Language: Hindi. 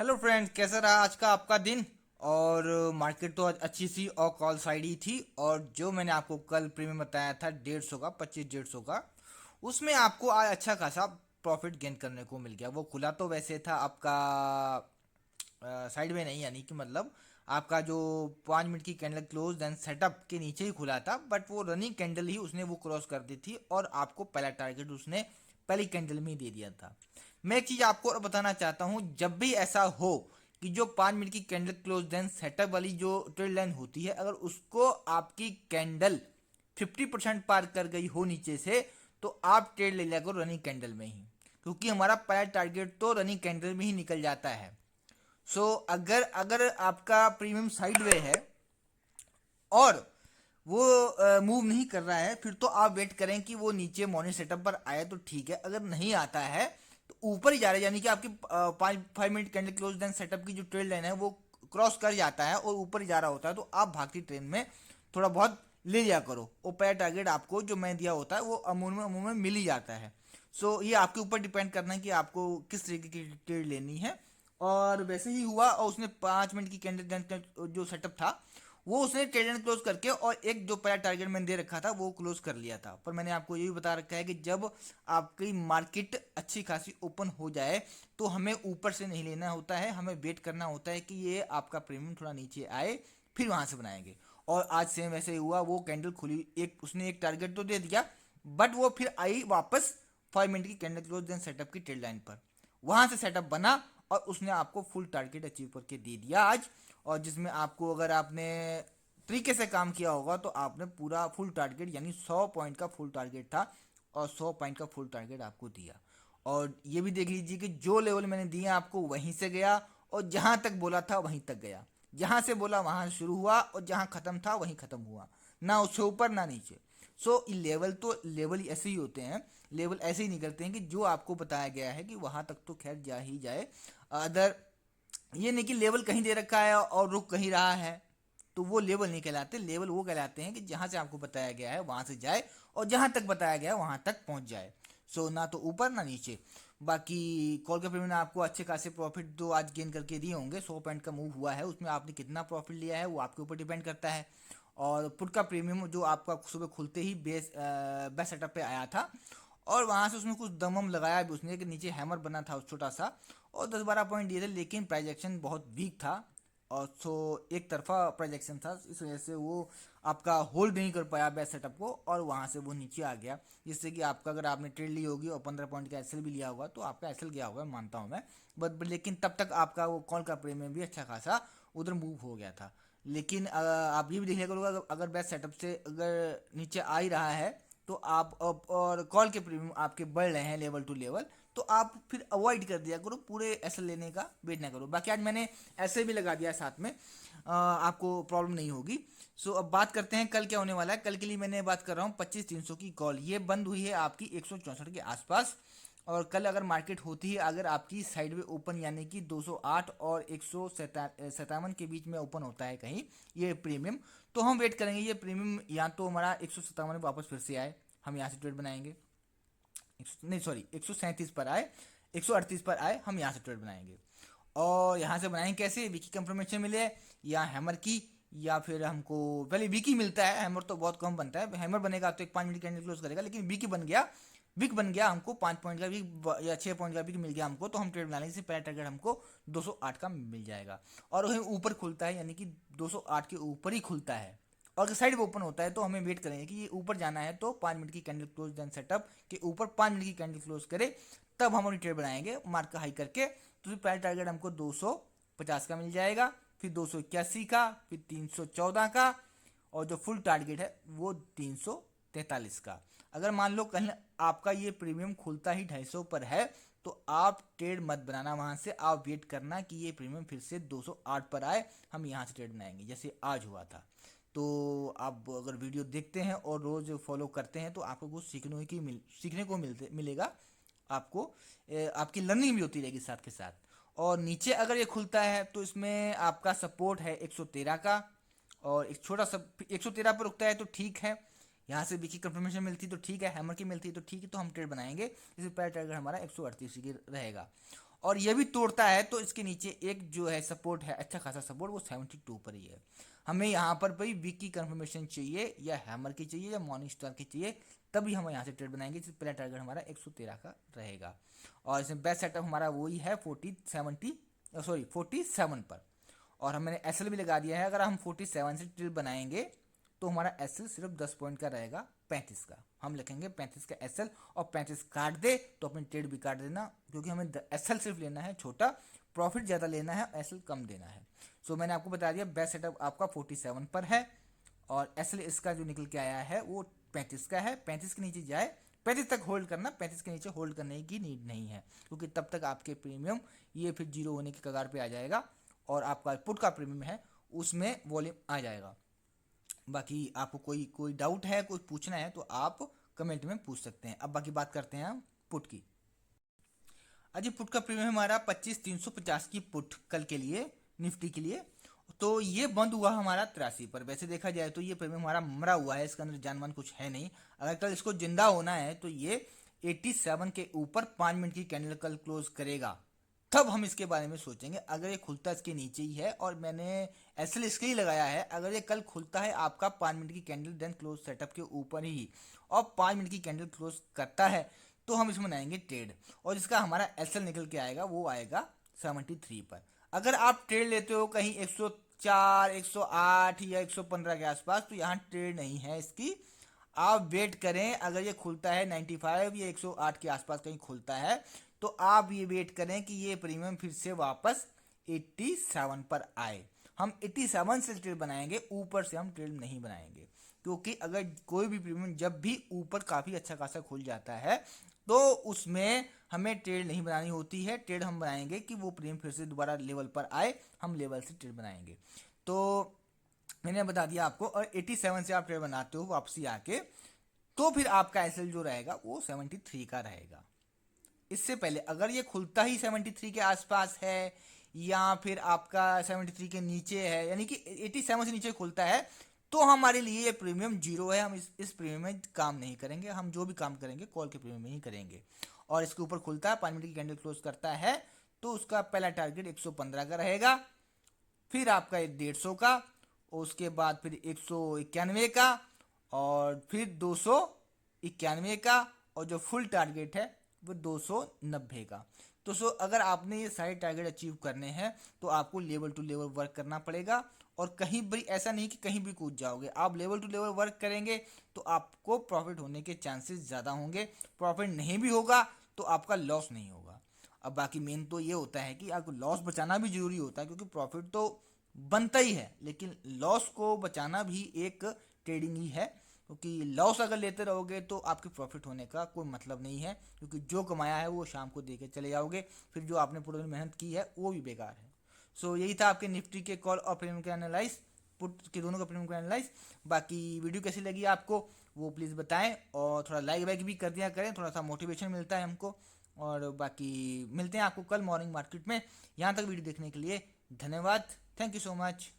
हेलो फ्रेंड, कैसा रहा आज का आपका दिन। और मार्केट तो आज अच्छी सी और कॉल साइड ही थी। और जो मैंने आपको कल प्रीमियम बताया था 150 का, 25-150 का, उसमें आपको आज अच्छा खासा प्रॉफिट गेन करने को मिल गया। वो खुला तो वैसे था आपका साइड में नहीं, यानी कि मतलब आपका जो 5 मिनट की कैंडल क्लोज देन सेटअप के नीचे ही खुला था, बट वो रनिंग कैंडल ही उसने वो क्रॉस कर दी थी और आपको पहला टारगेट उसने पहली कैंडल में ही दे दिया था। मैं एक चीज आपको और बताना चाहता हूँ, जब भी ऐसा हो कि जो 5 मिनट की कैंडल क्लोज देन सेटअप वाली जो ट्रेड लाइन होती है, अगर उसको आपकी कैंडल 50% पार कर गई हो नीचे से, तो आप ट्रेड ले लिया करो रनिंग कैंडल में ही, क्योंकि हमारा पहला टारगेट तो रनिंग कैंडल में ही निकल जाता है। अगर अगर आपका प्रीमियम साइडवे है और वो मूव नहीं कर रहा है, फिर तो आप वेट करें कि वो नीचे मॉर्निंग सेटअप पर आए तो ठीक है। अगर नहीं आता है तो ऊपर ही जा रहा है, यानी कि आपकी 5 minute candle close then setup की जो ट्रेड लाइन है वो क्रॉस कर जाता है और ऊपर ही जा रहा होता है, तो आप भागती ट्रेन में थोड़ा बहुत ले लिया करो। वो पहला टारगेट आपको जो मैं दिया होता है वो अमूमन मिल ही जाता है। ये आपके ऊपर डिपेंड करना है कि आपको किस तरीके की ट्रेड लेनी है। और वैसे ही हुआ, और उसने 5 मिनट की कैंडल जो सेटअप था वो उसने ट्रेड एंड क्लोज करके और एक जो पहला टारगेट मैंने दे रखा था वो क्लोज कर लिया था। पर मैंने आपको ये भी बता रखा है कि जब आपकी मार्केट अच्छी खासी ओपन हो जाए तो हमें ऊपर से नहीं लेना होता है, हमें वेट करना होता है कि ये आपका प्रीमियम थोड़ा नीचे आए, फिर वहां से बनाएंगे। और आज सेम वैसे ही हुआ, वो कैंडल खुली, एक उसने एक टारगेट तो दे दिया, बट वो फिर आई वापस 5 मिनट की कैंडल क्लोज देन सेटअप की ट्रेड लाइन पर। वहां से सेटअप बना और उसने आपको फुल टारगेट अचीव करके दे दिया आज। और जिसमें आपको, अगर आपने तरीके से काम किया होगा, तो आपने पूरा फुल टारगेट, यानी 100 पॉइंट का फुल टारगेट था और 100 पॉइंट का फुल टारगेट आपको दिया। और ये भी देख लीजिए कि जो लेवल मैंने दिया आपको वहीं से गया, और जहां तक बोला था वहीं तक गया। जहां से बोला वहां शुरू हुआ और जहां खत्म था वहीं खत्म हुआ, ना उससे ऊपर ना नीचे। लेवल तो लेवल ऐसे ही होते हैं, लेवल ऐसे ही निकलते हैं कि जो आपको बताया गया है कि वहां तक तो खैर जा ही जाए। अदर ये नहीं कि लेवल कहीं दे रखा है और रुक कहीं रहा है, तो वो लेवल नहीं कहलाते। लेवल वो कहलाते हैं कि जहां से आपको बताया गया है वहां से जाए और जहां तक बताया गया है वहां तक पहुंच जाए। ना तो ऊपर ना नीचे। बाकी कॉल के पेमेंट ने आपको अच्छे खासे प्रॉफिट तो आज गेन करके दिए होंगे। 100 पॉइंट का मूव हुआ है, उसमें आपने कितना प्रॉफिट लिया है वो आपके ऊपर डिपेंड करता है। और पुट का प्रीमियम जो आपका सुबह खुलते ही बेस्ट सेटअप पे आया था, और वहां से उसमें कुछ दमम लगाया भी उसने कि नीचे हैमर बना था छोटा सा, और 10-12 पॉइंट दिए थे, लेकिन प्राइजेक्शन बहुत वीक था। और एक तरफा प्राइजेक्शन था, इस वजह से वो आपका होल्ड नहीं कर पाया बेस्ट सेटअप को, और वहां से वो नीचे आ गया। जिससे कि आपका, अगर आपने ट्रेड ली होगी और 15 पॉइंट का एसएल भी लिया होगा, तो आपका एसएल गया होगा, मानता हूँ मैं। लेकिन तब तक आपका वो कॉल का प्रीमियम भी अच्छा खासा उधर मूव हो गया था। लेकिन आप ये भी देखिए करोगे, अगर बेस्ट सेटअप से अगर नीचे आ ही रहा है, तो आप और कॉल के प्रीमियम आपके बढ़ रहे हैं लेवल टू लेवल, तो आप फिर अवॉइड कर दिया करो, पूरे ऐसे लेने का वेट ना करो। बाकी आज मैंने ऐसे भी लगा दिया साथ में, आपको प्रॉब्लम नहीं होगी। अब बात करते हैं कल क्या होने वाला है। कल के लिए मैंने बात कर रहा हूँ 25-300 की कॉल, ये बंद हुई है आपकी 164 के आसपास। और कल अगर मार्केट होती है, अगर आपकी साइड में ओपन, यानी कि 208 और 157 के बीच में ओपन होता है कहीं ये प्रीमियम, तो हम वेट करेंगे ये प्रीमियम या तो हमारा 157 वापस फिर से आए, हम यहाँ से ट्रेड बनाएंगे। नहीं सॉरी, 137 पर आए, 138 पर आए, हम यहाँ से ट्रेड बनाएंगे। और यहाँ से बनाएंगे कैसे, विकी कंफर्मेशन मिले या हैमर की, या फिर हमको पहले विकी मिलता है, हैमर तो बहुत कम बनता है। हैमर बनेगा तो एक 5 मिनट कैंडल क्लोज करेगा, लेकिन विकी बन गया, विक बन गया, हमको 5 पॉइंट का विक या 6 पॉइंट का विक मिल गया हमको, तो हम ट्रेड बना लेंगे। पहला टारगेट हमको 208 का मिल जाएगा, और वही ऊपर खुलता है, यानी कि 208 के ऊपर ही खुलता है। और अगर साइड में ओपन होता है तो हमें वेट करेंगे कि ये ऊपर जाना है, तो 5 मिनट की कैंडल क्लोज देन सेटअप के ऊपर 5 मिनट की कैंडल क्लोज करे, तब हम अपनी ट्रेड बनाएंगे मार्क का हाई करके। तो फिर पहला टारगेट हमको 250 का मिल जाएगा, फिर 281 का, फिर 314 का, और जो फुल टारगेट है वो 343 का। अगर मान लो कहीं आपका ये प्रीमियम खुलता ही 250 पर है, तो आप ट्रेड मत बनाना वहां से, आप वेट करना कि ये प्रीमियम फिर से 208 पर आए, हम यहाँ से ट्रेड बनाएंगे जैसे आज हुआ था। तो आप अगर वीडियो देखते हैं और रोज़ फॉलो करते हैं, तो आपको कुछ सीखने को मिलेगा आपको। आपकी लर्निंग भी होती रहेगी साथ के साथ। और नीचे अगर ये खुलता है तो इसमें आपका सपोर्ट है 113 का, और एक छोटा सा 113 पर रुकता है तो ठीक है। यहाँ से बिकी कंफर्मेशन मिलती है तो ठीक है, हैमर की मिलती है तो ठीक है, तो हम ट्रेड बनाएंगे। इसे पहला टारगेट हमारा 138 की रहेगा। और ये भी तोड़ता है तो इसके नीचे एक जो है सपोर्ट है, अच्छा खासा सपोर्ट, वो 72 पर ही है। हमें यहाँ पर भाई वीक की कंफर्मेशन चाहिए या हैमर की चाहिए या मॉर्निंग स्टार की चाहिए, तभी हम यहाँ से ट्रेड बनाएंगे। जिससे पहला टारगेट हमारा 113 का रहेगा। और इसमें बेस्ट सेटअप हमारा वही है 47 पर। और हमने एसएल भी लगा दिया है। अगर हम 47 से ट्रेड बनाएंगे तो हमारा एसएल सिर्फ 10 पॉइंट का रहेगा, 35 का। हम लिखेंगे 35 का एसएल, और 35 काट दे तो अपनी ट्रेड भी काट देना, क्योंकि हमें एसएल सिर्फ लेना है छोटा, प्रॉफिट ज़्यादा लेना है, एसएल कम देना है। सो मैंने आपको बता दिया बेस्ट सेटअप आपका 47 पर है, और एसएल इसका जो निकल के आया है वो 35 का है। 35 के नीचे जाए, 35 तक होल्ड करना, 35 के नीचे होल्ड करने की नीड नहीं है, क्योंकि तब तक आपके प्रीमियम ये फिर जीरो होने की कगार पे आ जाएगा, और आपका पुट का प्रीमियम है उसमें वॉल्यूम आ जाएगा। बाकी आपको कोई कोई डाउट है, कुछ पूछना है, तो आप कमेंट में पूछ सकते हैं। अब बाकी बात करते हैं हम पुट की। अजी पुट का प्रीमियम हमारा 25,350 की पुट कल के लिए, निफ्टी के लिए। तो ये बंद हुआ हमारा 83 पर। वैसे देखा जाए तो ये प्रीमियम हमारा मरा हुआ है, इसके अंदर जानवान कुछ है नहीं। अगर कल इसको जिंदा होना है तो ये 87 के ऊपर 5 मिनट की कैंडल कल क्लोज करेगा, तब हम इसके बारे में सोचेंगे। अगर ये खुलता इसके नीचे ही है, और मैंने एसएल इसके ही लगाया है, अगर ये कल खुलता है आपका 5 मिनट की कैंडल देन क्लोज सेटअप के ऊपर ही, और 5 मिनट की कैंडल क्लोज करता है, तो हम इसमें बनाएंगे ट्रेड। और जिसका हमारा एसएल निकल के आएगा वो आएगा 73 पर। अगर आप ट्रेड लेते हो कहीं 104, 108 या 115 के आसपास, तो यहाँ ट्रेड नहीं है इसकी। आप वेट करें, अगर ये खुलता है 95 या 108 के आसपास कहीं खुलता है, तो आप ये वेट करें कि ये प्रीमियम फिर से वापस 87 पर आए। हम 87 से ट्रेड बनाएंगे, ऊपर से हम ट्रेड नहीं बनाएंगे, क्योंकि अगर कोई भी प्रीमियम जब भी ऊपर काफ़ी अच्छा खासा खुल जाता है, तो उसमें हमें ट्रेड नहीं बनानी होती है। ट्रेड हम बनाएंगे कि वो प्रीमियम फिर से दोबारा लेवल पर आए, हम लेवल से ट्रेड बनाएंगे। तो मैंने बता दिया आपको। और 87 से आप ट्रेड बनाते हो वापसी आके, तो फिर आपका एसएल जो रहेगा वो 73 का रहेगा। इससे पहले अगर ये खुलता ही 73 के आसपास है, या फिर आपका 73 के नीचे है, यानी कि 87 से नीचे खुलता है, तो हमारे लिए ये प्रीमियम जीरो है। हम इस प्रीमियम में काम नहीं करेंगे। हम जो भी काम करेंगे कॉल के प्रीमियम में ही करेंगे। और इसके ऊपर खुलता है, 5 मिनट की कैंडल क्लोज करता है, तो उसका पहला टारगेट 115 का रहेगा, फिर आपका 150 का, उसके बाद फिर 191 का, और फिर 291 का, और जो फुल टारगेट है वो 290 का। तो अगर आपने ये सारे टारगेट अचीव करने हैं, तो आपको लेवल टू लेवल वर्क करना पड़ेगा। और कहीं भी ऐसा नहीं कि कहीं भी कूद जाओगे, आप लेवल टू लेवल वर्क करेंगे तो आपको प्रॉफिट होने के चांसेस ज़्यादा होंगे। प्रॉफिट नहीं भी होगा तो आपका लॉस नहीं होगा। अब बाकी मेन तो ये होता है कि आपको लॉस बचाना भी जरूरी होता है, क्योंकि प्रॉफिट तो बनता ही है, लेकिन लॉस को बचाना भी एक ट्रेडिंग ही है। क्योंकि लॉस अगर लेते रहोगे तो आपके प्रॉफिट होने का कोई मतलब नहीं है, क्योंकि जो कमाया है वो शाम को दे के चले जाओगे, फिर जो आपने पूरे दिन मेहनत की है वो भी बेकार है। यही था आपके निफ्टी के कॉल और प्रीमियम के एनालाइज, पुट के दोनों का प्रीमियम का एनालाइज। बाकी वीडियो कैसी लगी आपको वो प्लीज़ बताएं, और थोड़ा लाइक वाइक भी कर दिया करें, थोड़ा सा मोटिवेशन मिलता है हमको। और बाकी मिलते हैं आपको कल मॉर्निंग मार्केट में। यहाँ तक वीडियो देखने के लिए धन्यवाद। Thank you so much.